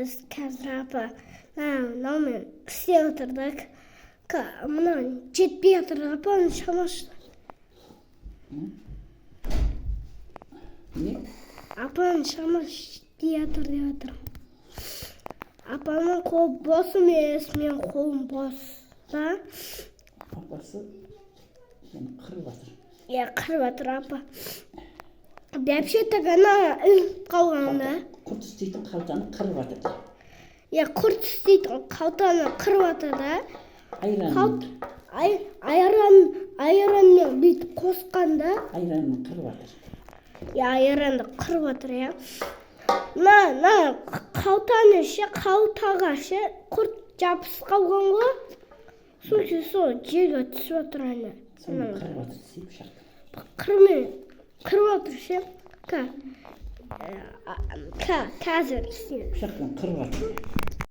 біз қазір апа мынаумен істеп отырдық. Мына жетпей жатыр апаның шамасы. Не? Апаның шамасы жетпей жатыр деп жатыр. Апаның қолы бос емес, менің қолым бос. Да? Апасы сені қырып жатыр. Иә, қырып жатыр апа. Вообще-то ғана іліп қалғанда. Құрт істейтін қалтаны қырып жатыр. Иә, құрт істейтін қалтаны қырып жатыр да. Айранмен бүйтіп қосқанда. Айранын қырып жатыр. Иә, айранды қырып жатыр, иә. Қалтаны қалтаға құрт жабысып қалған ғой. Сол жерге түсіп жатыр ана. Соны қырып жатыр, сейіп шақты. Қырып жатыр, қазір істеймін. Шақтан қырып жатыр.